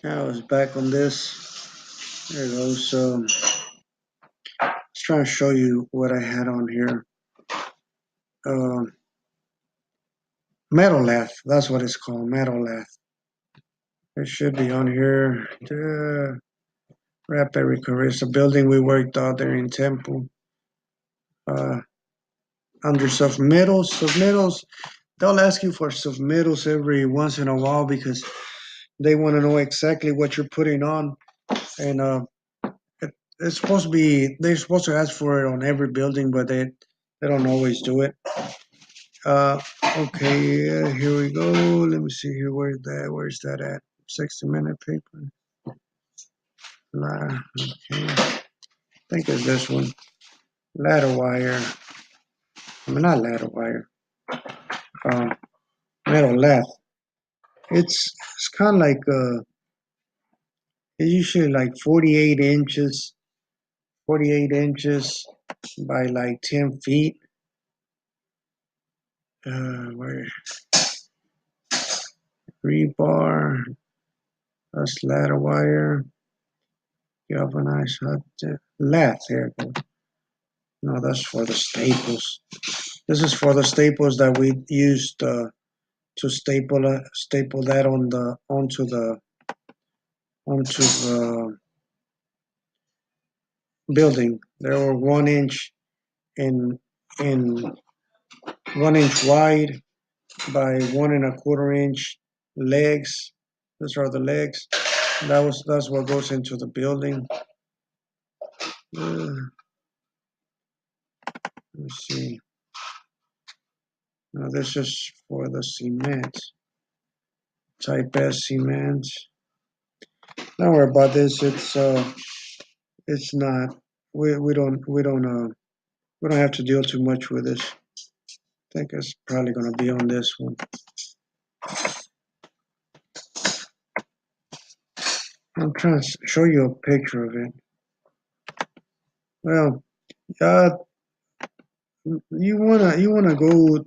I was back on this. There it goes. I was trying to show you what I had on here. Um, Metal Lath. That's what it's called. Metal Lath. It should be on here. The Rapid Recovery. It's a building we worked out there in Temple. Uh, Under submittals. Submittals. They'll ask you for submittals every once in a while because they want to know exactly what you're putting on. And it's supposed to be, they're supposed to ask for it on every building, but they don't always do it. Okay, here we go. Let me see here. Where's that? Where's that at? 60-minute paper. Okay, I think it's this one. Ladder wire. I mean, not ladder wire. Um, Metal lath. It's kind of like it's usually like 48 inches, 48 inches by like 10 feet. Where rebar. That's ladder wire. Galvanized hot lath. Here it goes. No, that's for the staples. This is for the staples that we used to staple that onto the building. They were 1 inch in in 1 inch wide by 1 and a quarter inch legs. Those are the legs. That's what goes into the building. Let me see. Now this is for the cement. Type S cement. Don't worry about this. It's not. We don't have to deal too much with this. I think it's probably gonna be on this one. I'm trying to show you a picture of it. Well, uh, you wanna go,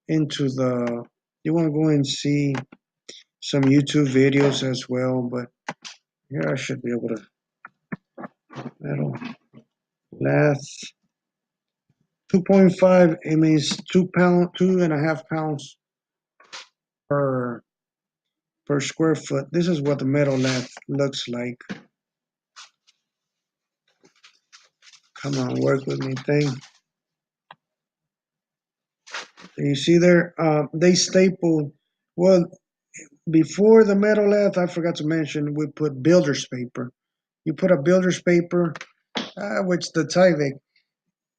into the you wanna go and see some YouTube videos as well. But here I should be able to metal lath 2.5. It means 2 pound, 2.5 pounds per square foot. This is what the metal lath looks like. Come on, work with me, thing. You see there, they staple. Well, before the metal lath, I forgot to mention, we put builder's paper. You put a builder's paper, which the Tyvek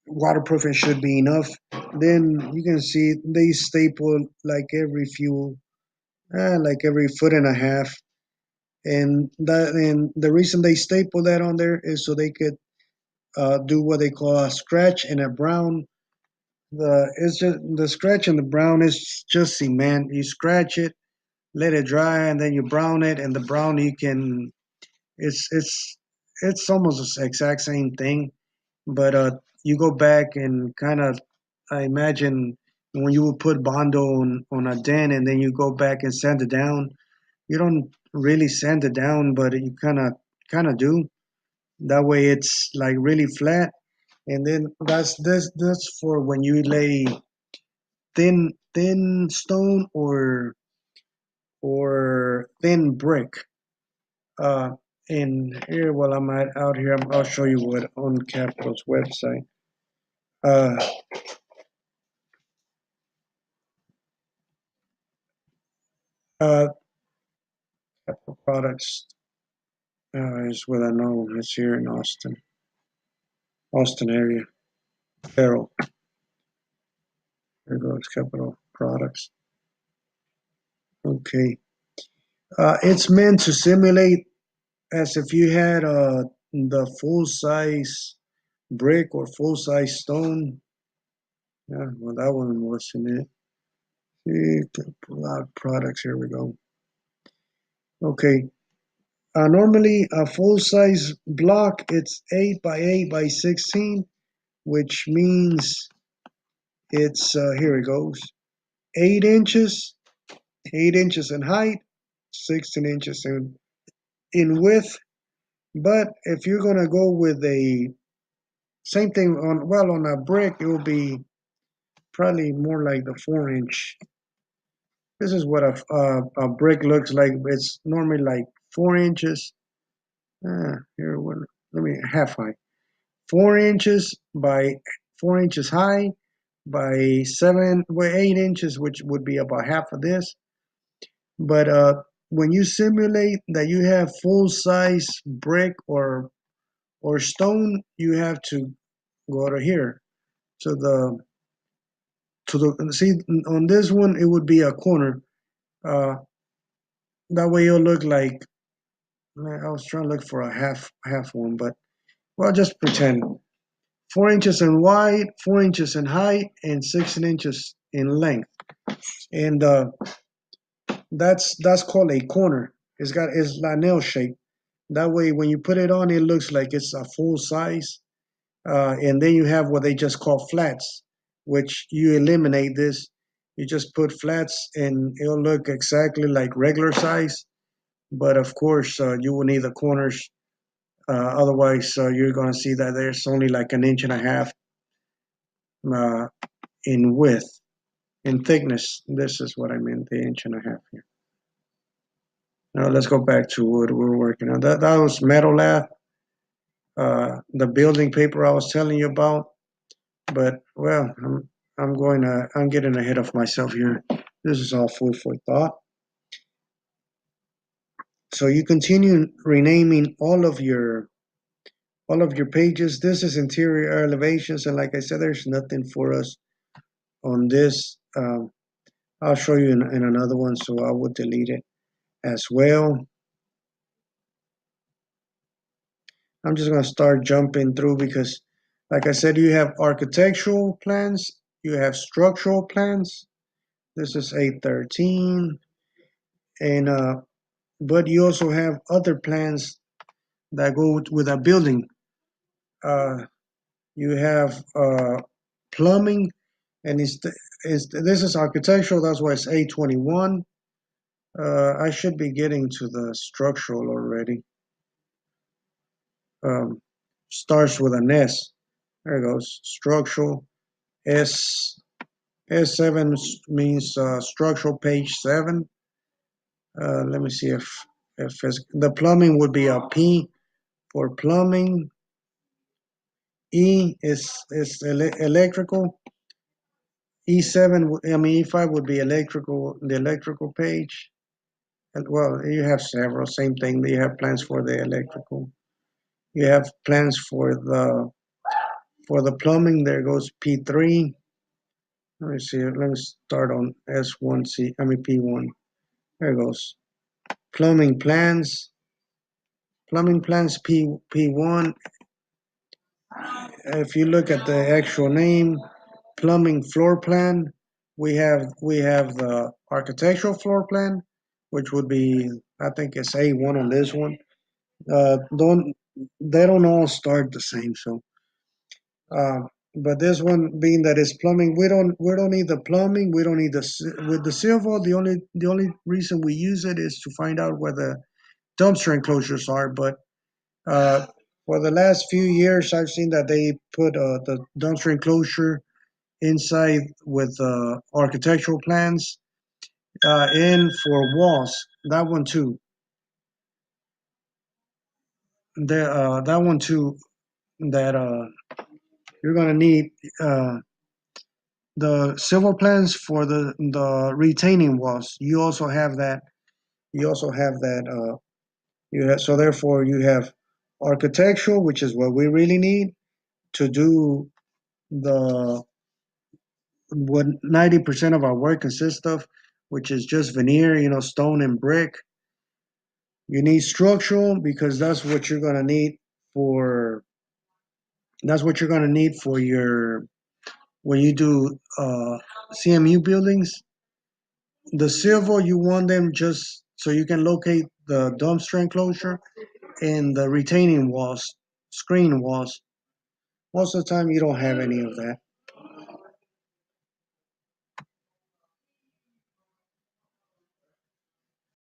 waterproofing should be enough. Then you can see they staple like every foot and a half. And the reason they staple that on there is so they could do what they call a scratch and a brown. It's just the scratch and the brown is just cement. You scratch it, let it dry, and then you brown it. And the brown you can it's almost the exact same thing. But you go back and kind of, I imagine when you would put Bondo on a den and then you go back and sand it down. You don't really sand it down, but you kind of do. That way it's like really flat. And then that's for when you lay thin stone or thin brick. Uh, and here, while I'm out here, I'll show you what on Capital's website. Uh, uh, Capital Products is what I know. It's here in Austin area. Farrell. Here goes Capital Products. Okay. It's meant to simulate as if you had the full size brick or full size stone. Yeah, well, that one wasn't it. Pull out products. Here we go. Okay. Normally, a full size block it's 8 by 8 by 16, which means it's here it goes 8 inches, 8 inches in height 16 inches in width. But if you're gonna go with a same thing on well on a brick, it will be probably more like the 4 inch. This is what a brick looks like. It's normally like 4 inches. Here, let me half height. 4 inches by 4 inches high by 8 inches, which would be about half of this. But when you simulate that you have full size brick or stone, you have to go to here to the see on this one it would be a corner. Uh, that way it'll look like I was trying to look for a half one, but well, just pretend 4 inches in wide, 4 inches in height, and 16 inches in length, and that's called a corner. It's like nail shape. That way, when you put it on, it looks like it's a full size. And then you have what they just call flats, which you eliminate this. You just put flats, and it'll look exactly like regular size. But of course, you will need the corners. Otherwise, you're going to see that there's only like an inch and a half uh, in width. In thickness. This is what I meant, the inch and a half here. Now let's go back to what we're working on. That was metal lab, the building paper I was telling you about. But well, I'm getting ahead of myself here. This is all food for thought. So you continue renaming all of your pages. This is interior elevations, and like I said, there's nothing for us on this. I'll show you in another one, so I would delete it as well. I'm just going to start jumping through because, like I said, you have architectural plans, you have structural plans. This is 813, and but you also have other plans that go with a building. Uh, you have plumbing, and this is architectural. That's why it's 821. I should be getting to the structural already. Um, Starts with an S. There it goes. Structural. S S7 means structural page 7. Let me see if the plumbing would be a P for plumbing. E is electrical. E7, I mean E5 would be electrical, the electrical page. And well, you have several. Same thing. You have plans for the electrical. You have plans for the plumbing. There goes P3. Let me see. Let me start on S1C. I mean P1. There goes. Plumbing plans. Plumbing plans P1. If you look at the actual name, plumbing floor plan, we have the architectural floor plan, which would be I think it's A1 on this one. Don't They don't all start the same, so uh, but this one being that it's plumbing, we don't need the plumbing, we don't need with the silver. The only reason we use it is to find out where the dumpster enclosures are, but Uh, for the last few years, I've seen that they put the dumpster enclosure inside with architectural plans and for walls. That one too. That one too. That you're gonna need the civil plans for the retaining walls. You also have that. You also have that. So therefore you have architectural, which is what we really need to do the what 90% of our work consists of, which is just veneer, stone and brick. You need structural because for that's what you're gonna need for your when you do CMU buildings. The civil you want them just so you can locate the dumpster enclosure and the retaining walls, screen walls. Most of the time you don't have any of that.